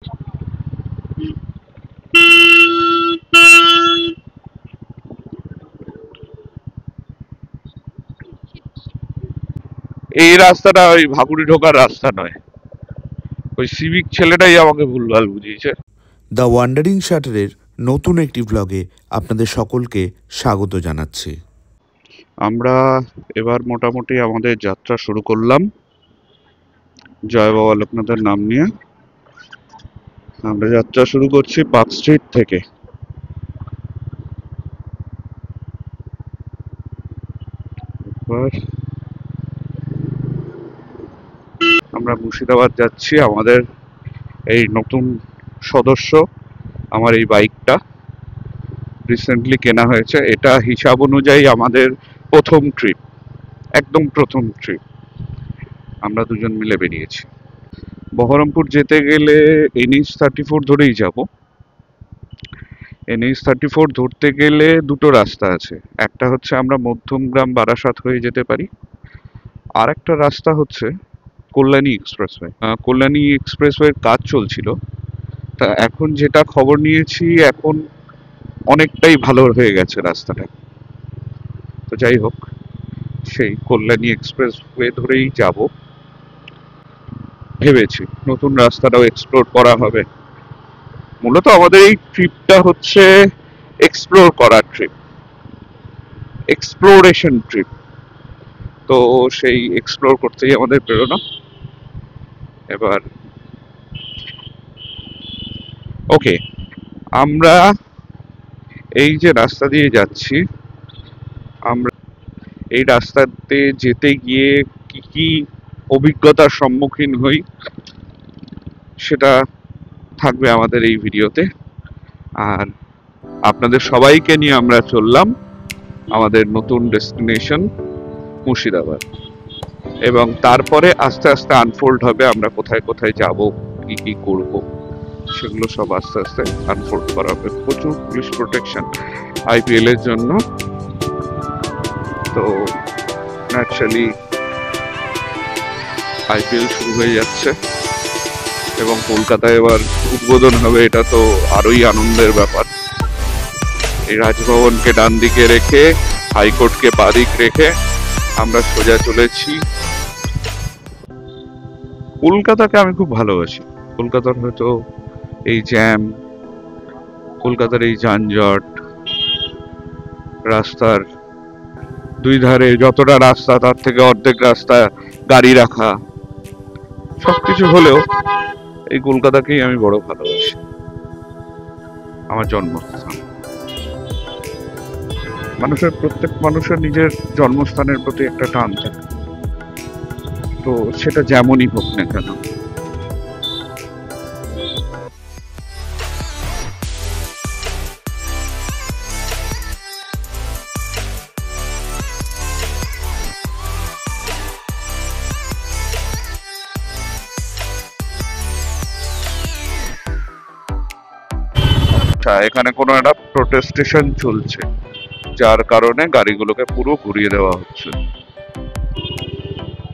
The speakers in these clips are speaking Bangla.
এই রাস্তাটা ওই ভাকুড়ি ঢোকার রাস্তা নয়, ওই সিভিক ছেলেটাই আমাকে ভুলভাল বুঝিয়েছে। দ্য ওয়ান্ডারিং শাটারের নতুন একটি ব্লগে আপনাদের সকলকে স্বাগত জানাচ্ছি। আমরা এবার মোটামুটি আমাদের যাত্রা শুরু করলাম জয় বাবা লোকনাথের নাম নিয়ে। আমরা যাত্রা শুরু করছি পার্ক স্ট্রিট থেকে। আমরা মুর্শিদাবাদ যাচ্ছি। আমাদের এই নতুন সদস্য, আমার এই বাইকটা রিসেন্টলি কেনা হয়েছে। এটা হিসাব অনুযায়ী আমাদের প্রথম ট্রিপ, একদম প্রথম ট্রিপ। আমরা দুজন মিলে বেরিয়েছি। বহরমপুর যেতে গেলে NH-34 ধরেই যাব। NH-34 ধরতে গেলে দুটো রাস্তা আছে। একটা হচ্ছে আমরা মধ্যমগ্রাম বারাসাত হয়ে যেতে পারি, আর একটা রাস্তা হচ্ছে কল্যাণী এক্সপ্রেসওয়ে। কল্যাণী এক্সপ্রেসওয়ের কাজ চলছিল, তা এখন যেটা খবর নিয়েছি এখন অনেকটাই ভালো হয়ে গেছে রাস্তাটা। তো যাই হোক, সেই কল্যাণী এক্সপ্রেসওয়ে ধরেই যাব ভেবেছি। নতুন রাস্তাটাও এক্সপ্লোর করা হবে। মূলত আমাদের এই ট্রিপটা হচ্ছে এক্সপ্লোর করার ট্রিপ, এক্সপ্লোরেশন ট্রিপ। তো সেই এক্সপ্লোর করতেই আমাদের বেরোনো। এবার ওকে, আমরা এই যে রাস্তা দিয়ে যাচ্ছি, আমরা এই রাস্তাতে যেতে গিয়ে কি কি অভিজ্ঞতার সম্মুখীন হই সেটা থাকবে আমাদের এই ভিডিওতে। আর আপনাদের সবাইকে নিয়ে আমরা চললাম আমাদের নতুন ডেস্টিনেশন মুর্শিদাবাদ, এবং তারপরে আস্তে আস্তে আনফোল্ড হবে আমরা কোথায় কোথায় যাব, কি কি করব, সেগুলো সব আস্তে আস্তে আনফোল্ড করা হবে। প্রচুর পুলিশ প্রোটেকশন IPL এর জন্য। তো ন্যাচারালি IPL শুরু হয়ে যাচ্ছে এবং কলকাতায় এবার উদ্বোধন হবে, এটা তো আরোই আনন্দের ব্যাপার। এই রাজভবনকে ডান দিকে রেখে, হাইকোর্টকে বাদিক রেখে আমরা সোজা চলেছি। কলকাতাকে আমি খুব ভালোবাসি। কলকাতার হয়তো এই জ্যাম, কলকাতার এই যানজট, রাস্তার দুই ধারে যতটা রাস্তা তার থেকে অর্ধেক রাস্তা গাড়ি রাখা, সবকিছু হলেও এই কলকাতাকেই আমি বড় ভালোবাসি। আমার জন্মস্থান। প্রত্যেক মানুষের নিজের জন্মস্থানের প্রতি একটা টান থাকে, তো সেটা যেমনই হোক না কেন। এখানে কোনো একটা প্রোটেস্টেশন চলছে, যার কারণে গাড়িগুলোকে পুরো ঘুরিয়ে দেওয়া হচ্ছে।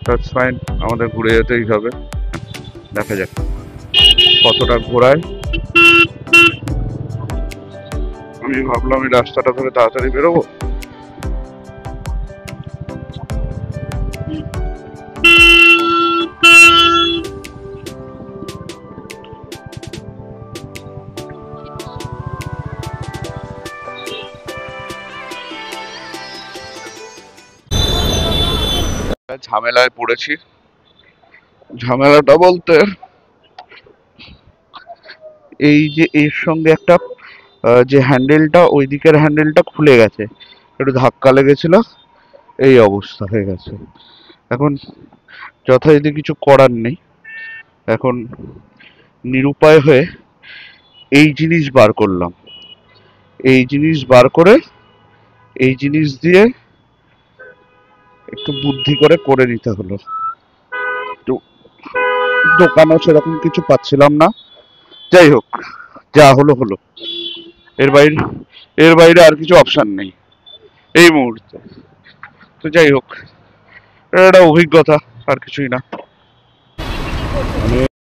দ্যাটস ফাইন, আমাদের ঘুরে যেতেই হবে। দেখা যাক কতটা ঘোরায়। আমি ভাবলাম এই রাস্তাটা ধরে তাড়াতাড়ি বেরোবো। ঝামেলায় পড়েছি। ঝামেলাটা বলতে এই যে এর সঙ্গে একটা যে হ্যান্ডেলটা, ওই দিকের হ্যান্ডেলটা খুলে গেছে, একটু ধাক্কা লেগেছিল, এই অবস্থা হয়ে গেছে। এখন যথারীতি কিছু করার নেই, এখন নিরুপায় হয়ে এই জিনিস বার করলাম। এই জিনিস বার করে এই জিনিস দিয়ে একটু বুদ্ধি করে করে নিতে হলো। তো দোকানও সেরকম কিছু পাচ্ছিলাম না। যাই হোক, যা হলো হলো, এর বাইরে আর কিছু অপশন নেই এই মুহূর্তে। তো যাই হোক, এটা একটা অভিজ্ঞতা, আর কিছুই না।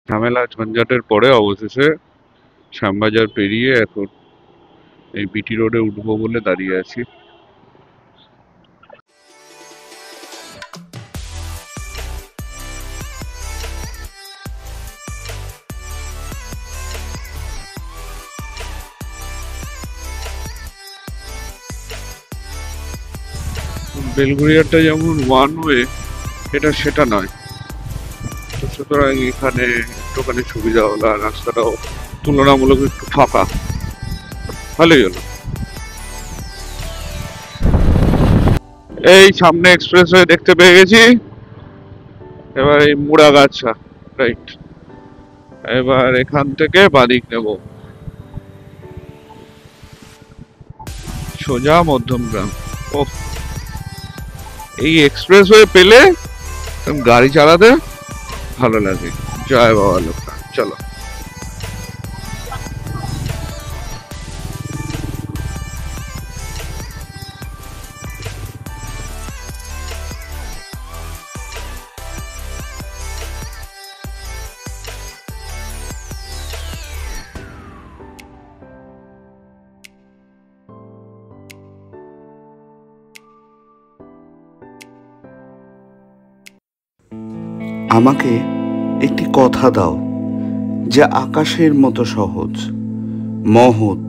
ঝামেলা ঝঞ্ঝাটের পরে অবশেষে শ্যামবাজার পেরিয়ে এখন এই বিটি রোডে উঠবো বলে দাঁড়িয়ে আছি। বেলঘড়িয়াটা যেমন ওয়ান ওয়ে, এটা সেটা নয়, তো সুতরাং এখানে একটুখানি সুবিধা হলো, আর রাস্তাটাও তুলনামূলক একটু ফাঁকা, ভালোই হলো। এই সামনে এক্সপ্রেসওয়ে দেখতে পেয়ে গেছি, এবার এই মুড়াগাছা, রাইট, এবার এখান থেকে বাদিক নেব সোজা মধ্যমগ্রাম। ও, এই এক্সপ্রেসওয়ে পেলে গাড়ি চালাতে ভালো লাগে। জয় বাবা লোকনাথ, চলো। আমাকে একটি কথা দাও, যা আকাশের মতো সহজ, মহৎ,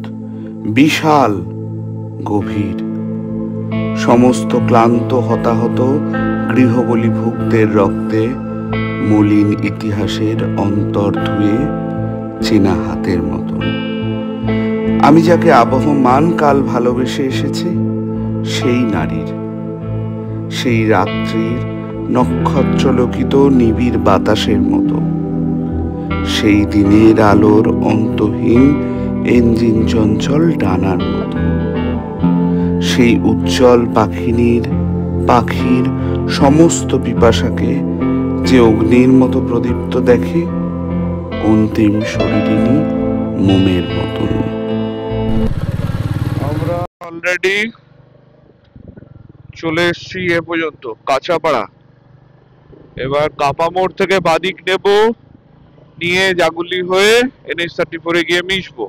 বিশাল, গভীর। সমস্ত ক্লান্ত হতাহত গৃহবলী ভুক্তের রক্তে মলিন ইতিহাসের অন্তর ধুয়ে চেনা হাতের মতন। আমি যাকে আবহমান কাল ভালোবেসে এসেছি, সেই নারীর, সেই রাত্রির নক্ষত্রলোকিত নিবিড় বাতাসের মতো, সেই দিনের আলোর অন্তহীন এঞ্জিন চঞ্চল ডানার মতো, সেই উজ্জ্বল পাখির সমস্ত পিপাসাকে যে অগ্নির মতো প্রদীপ্ত দেখে, অন্তিম শরীরিনী মোমের মতন। আমরা অলরেডি চলে এসেছি এ পর্যন্ত, কাঁচাপাড়া। এবার কাপা মোড় থেকে বাদিক নেব, নিয়ে জাগুলি হয়ে NH-34 গিয়ে মিশবো।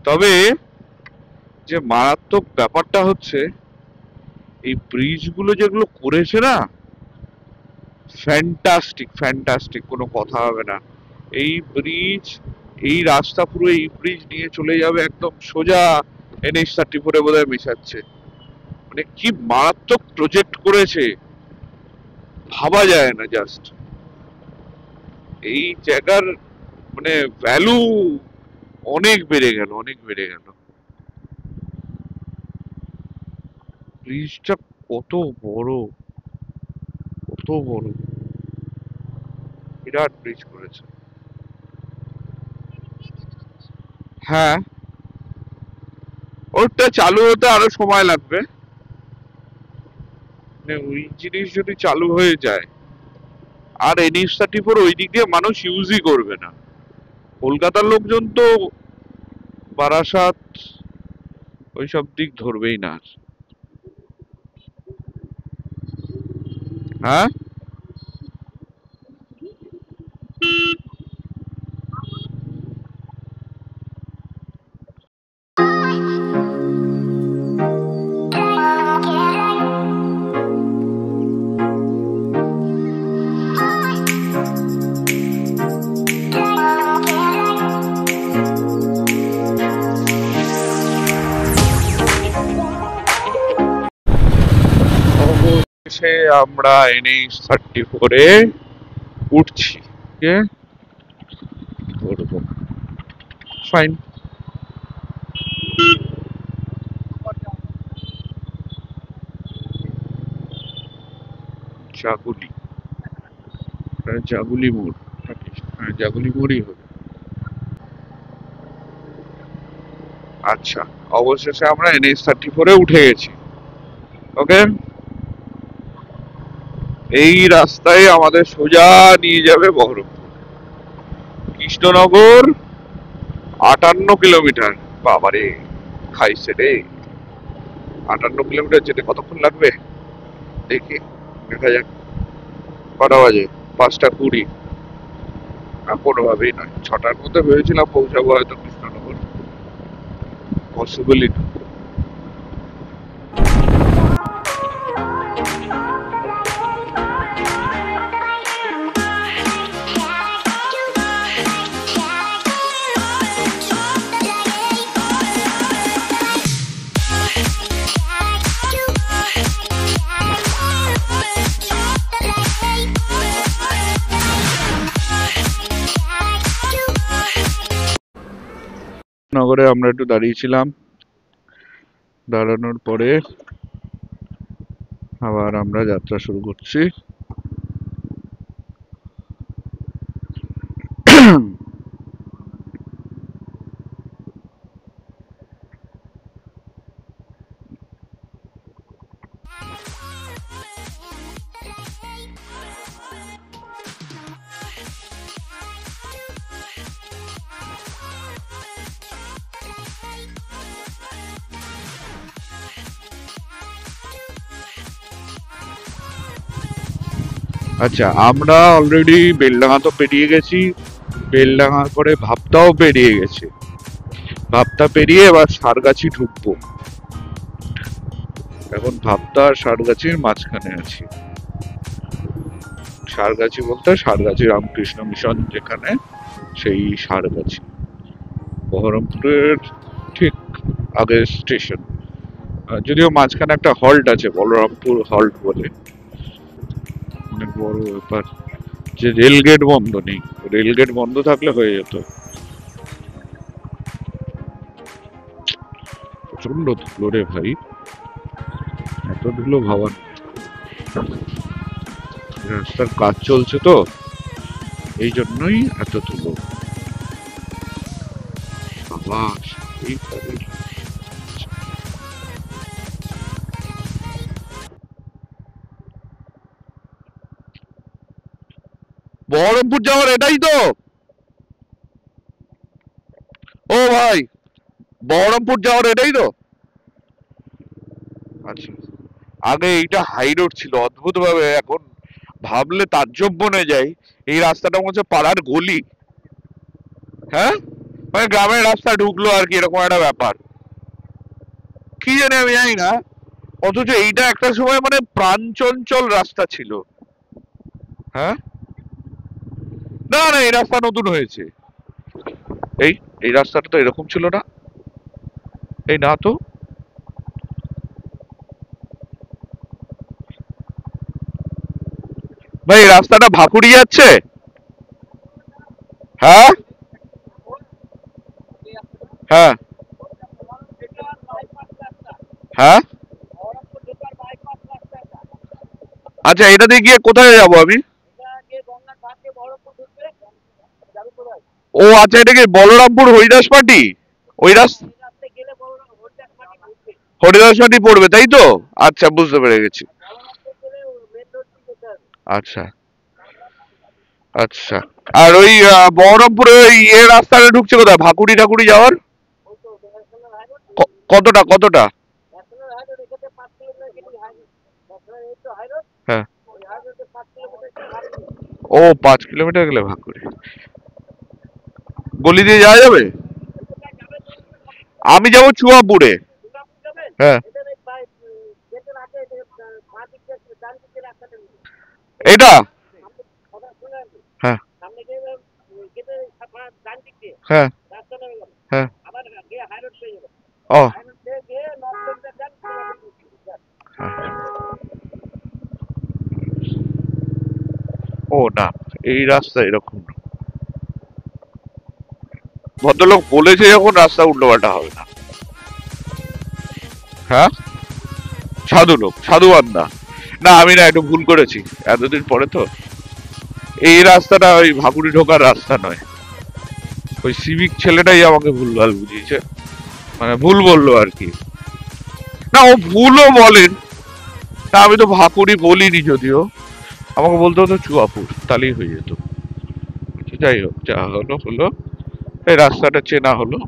তবে যে মারাত্মক ব্যাপারটা হচ্ছে, এই ব্রিজগুলো যেগুলো করেছে না, ফ্যান্টাস্টিক ফ্যান্টাস্টিক, কোনো কথা হবে না। এই ব্রিজ, এই রাস্তা পুরো এই ব্রিজ নিয়ে চলে যাবে একদম সোজা NH-34 বোধহয় মেশাচ্ছে। মানে কি মারাত্মক প্রজেক্ট করেছে, ভাবা যায় না। জাস্ট এই জায়গার মানে ভ্যালু অনেক বেড়ে গেল, অনেক বেড়ে গেল। ব্রিজটা কত বড়, কত বড়, বিরাট ব্রিজ করেছে। হ্যাঁ, ওটা চালু হতে আরো সময় লাগবে। মানে ওই জিনিস যদি চালু হয়ে যায়, আর NH-34 ওই দিক দিয়ে মানুষ ইউজই করবে না। কলকাতার লোকজন তো বারাসাত ওইসব দিক ধরবেই না। হ্যাঁ, অবশেষে আমরা NH-34 এ উঠছি। ফাইন। জাগুলি, জাগুলি মোড়, হ্যাঁ জাগুলি মোড়ই হবে। আচ্ছা, অবশেষে আমরা NH-34 এ উঠে গেছি। ওকে, এই রাস্তায় আমাদের সোজা নিয়ে যাবে বহরমপুর। কৃষ্ণনগর 58 কিলোমিটার। বাবারে, খাইছে রে। 58 কিলোমিটার যেতে কতক্ষণ লাগবে দেখি, দেখা যাক। কটা বাজে? 5টা 20। না, কোনোভাবেই নয়। 6টার মধ্যে ভেবেছিলাম পৌঁছাবো হয়তো কৃষ্ণনগর, পসিবলই না। নগরে আমরা একটু দাঁড়িয়েছিলাম, দাঁড়ানোর পরে আবার আমরা যাত্রা শুরু করছি। আচ্ছা, আমরা অলরেডি বেলডাঙা তো পেরিয়ে গেছি, বেলডাঙার পরে ভাবতাও পেরিয়ে গেছে। ভাবতা পেরিয়ে এবার সারগাছি ঢুকবো। এখন ভাবতা আর সারগাছির মাঝখানে আছি। সারগাছি বলতে সারগাছি রামকৃষ্ণ মিশন যেখানে, সেই সারগাছি বহরমপুরের ঠিক আগের স্টেশন। যদিও মাঝখানে একটা হল্ট আছে, বলরামপুর হল্ট বলে, অনেক বড় ব্যাপার যে রেলগেট বন্ধ নেই। রেলগেট বন্ধ থাকলে হয়ে যেত। প্রচন্ড ধুলো রে ভাই, এত ধুলো ভাবার। রাস্তার কাজ চলছে তো, এই জন্যই এত ধুলো। সাবাস, এই তাদের বহরমপুর যাওয়ার এটাই তো। ও ভাই, বহরমপুর যাওয়ার এটাই তো। আচ্ছা, আগে এইটা হাই রোড ছিল অদ্ভুত ভাবে, এখন ভাবলে তাজ্জব বনে যায়। এই রাস্তাটা মনে হচ্ছে পাড়ার গলি। হ্যাঁ, মানে গ্রামের রাস্তা ঢুকলো আর কি, এরকম একটা ব্যাপার। কি জানি, আমি জানি না। অথচ এইটা একটা সময় মানে প্রাণচঞ্চল রাস্তা ছিল। হ্যাঁ, না না, এই রাস্তা নতুন হয়েছে। এই এই রাস্তাটা তো এরকম ছিল না। এই না তো। ভাই, এই রাস্তাটা ভাকুড়ি যাচ্ছে। হ্যাঁ হ্যাঁ হ্যাঁ। আচ্ছা, এটা দিয়ে গিয়ে কোথায় যাবো আমি? ও আচ্ছা, এটা কি বলরামপুর হরিদাস পাটি? ওই রাস্তা হরিদাস পাটি পড়বে তাই তো? আচ্ছা, বুঝতে পেরে গেছি। আচ্ছা আচ্ছা। আর ওই বহরমপুরে ওই রাস্তাটা ঢুকছে কোথায়, ভাকুড়ি ঠাকুরি যাওয়ার? কতটা কতটা? হ্যাঁ। ও, 5 কিলোমিটার গেলে ভাকুড়ি। গলি দিয়ে যাওয়া যাবে? আমি যাবো চুয়াপুরে। হ্যাঁ। এটা? হ্যাঁ হ্যাঁ হ্যাঁ। ও ও না, এই রাস্তা এরকম না। ভদ্রলোক বলেছে যখন, রাস্তা উল্টোপাল্টা হবে না। হ্যাঁ, সাধু লোক, সাধু বান্দা। না, আমি না, একটু ভুল করেছি এতদিন পরে তো। এই রাস্তাটা ওই ভাকুড়ি ঢোকার রাস্তা নয়। ওই সিভিক ছেলেটাই আমাকে ভুলভাল বুঝিয়েছে, মানে ভুল বললো আর কি। না, ও ভুলও বলেন। তা আমি তো ভাকুড়ি বলিনি, যদিও আমাকে বলতে হতো চুয়াপুর, তাহলেই হয়ে যেত। যাই হোক, যা হলো হলো। এই রাস্তাটা চেনা হলো।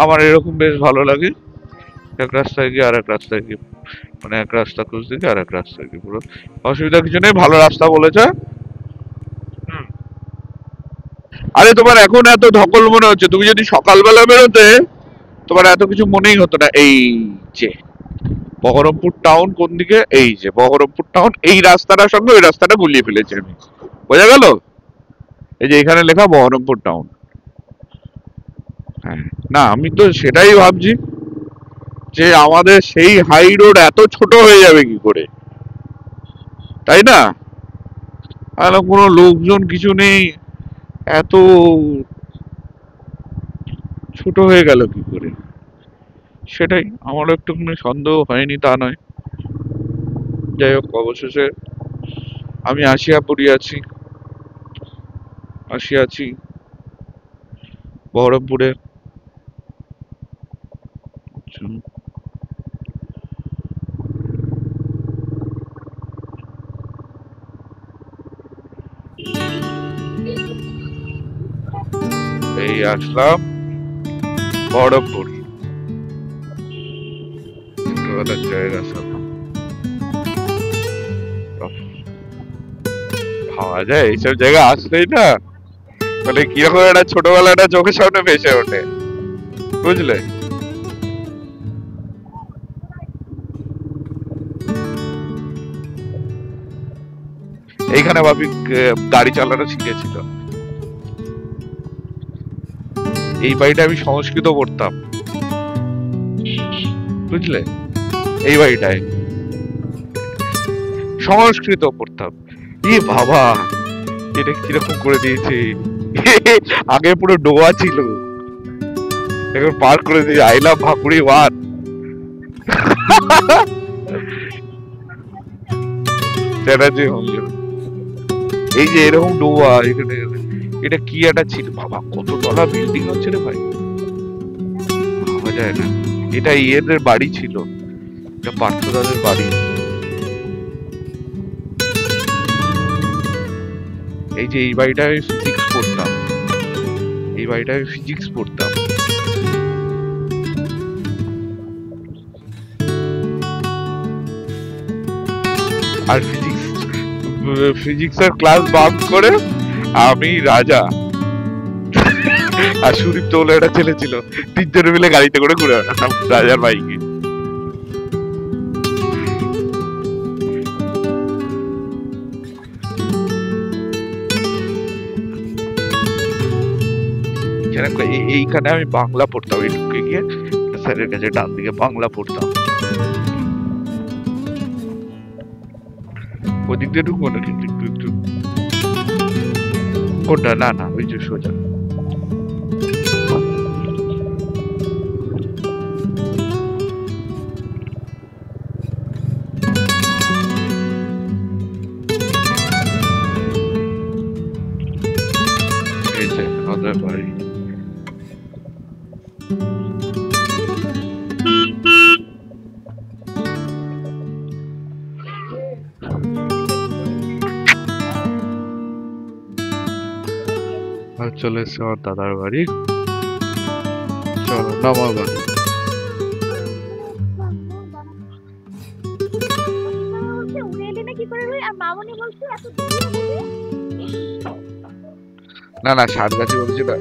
আমার এরকম বেশ ভালো লাগে, এক রাস্তায় গিয়ে আর এক রাস্তায় গিয়ে, মানে এক রাস্তা খুঁজতে গিয়ে আর এক রাস্তায় গিয়ে, পুরো অসুবিধা কিছু নেই, ভালো রাস্তা বলেছে। হুম। আরে তোমার এখন এত ধকল মনে হচ্ছে, তুমি যদি সকালবেলা বেরোতে তোমার এত কিছু মনেই হতো না। এই যে বহরমপুর টাউন কোন দিকে, এই যে বহরমপুর টাউন, এই রাস্তাটার সঙ্গে ওই রাস্তাটা গুলিয়ে ফেলেছি আমি, বোঝা গেল? এই যে এখানে লেখা বহরমপুর টাউন। হ্যাঁ, না আমি তো সেটাই ভাবছি যে আমাদের সেই হাই রোড এত ছোট হয়ে যাবে কি করে, তাই না? আর কোনো লোকজন কিছু নেই, এত ছোট হয়ে গেল কি করে, সেটাই আমারও একটুখানি সন্দেহ হয়নি তা নয়। যাই হোক, অবশেষে আমি আসিয়া পড়িয়াছি, আসিয়াছি বহরমপুরে। আচ্ছা, এই আসলাম বহরমপুর, ছোটবেলার জায়গা সব ভাবা যায় এইসব জায়গা আসলেই না, মানে কিরকম একটা ছোটবেলাটা চোখের সামনে ভেসে ওঠে, বুঝলে? এইখানে ভাবি গাড়ি চালানো শিখেছিল। এই বাড়িটা আমি সংস্কৃত পড়তাম, বুঝলে? এই বাড়িটায় সংস্কৃত পড়তাম। ই বাবা, এটা কিরকম করে দিয়েছে! আগে পুরো ডোবা ছিল, এখন পার করে দিয়েছে I love Bhakuri one. Chatterjee home. এই যে এরকম ডোবা এখানে, এটা কি একটা ছিল বাবা, কত তলা বিল্ডিং হচ্ছে রে ভাই, ভাবা যায় না। এটা ইয়েদের বাড়ি ছিল, এটা পার্থদাদের বাড়ি। এই যে এই বাড়িটায় আমি ফিজিক্স পড়তাম, এই বাড়িটায় আমি ফিজিক্স পড়তাম। আর ফিজিক্সের ক্লাস বাঙ্ক করে আমি রাজা আর সুদীপ তো একটা ছেলে ছিল, তিনজনে মিলে গাড়িতে করে ঘুরে বেড়াতাম রাজার বাইকে। এইখানে আমি বাংলা পড়তাম, এই ঢুকে গিয়ে স্যারের কাছে ডান দিকে বাংলা পড়তাম। ওদিক দিয়ে ঢুকবো না কিন্তু একটু একটু, কোনটা? না না, ওই যে সোজা। এই যে আমাদের বাড়ি। আর চলে এসছে আমার দাদার বাড়ি। চলো নামার বাড়ি। না না, সাত গাছি বলছি না।